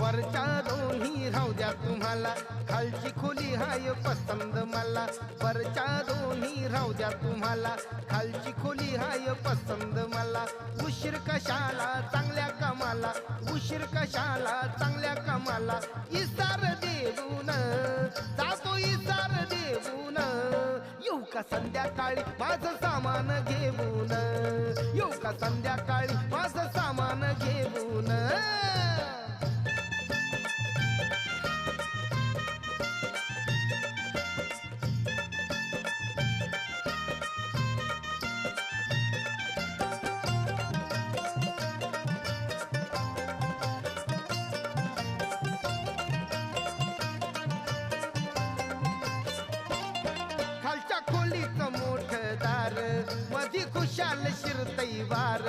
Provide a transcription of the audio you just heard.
वरच्या दोन्ही राहू द्या तुम्हाला, खालची खोली हाय पसंद मला. वरच्या दोन्ही राहू द्या तुम्हाला, खालची खोली हाय पसंद मला. उशीर कशाला चांगल्या कामाला, उशीर कशाला चांगल्या कामाला. इसार देऊन जातो इसार देऊन, येऊ का संध्याकाळी माझं सामान घेऊन, येऊ का संध्याकाळी माझं सामान घेऊन. खालच्या खोलीचं मोठं दार, मधी खुशाल शिरतई वार.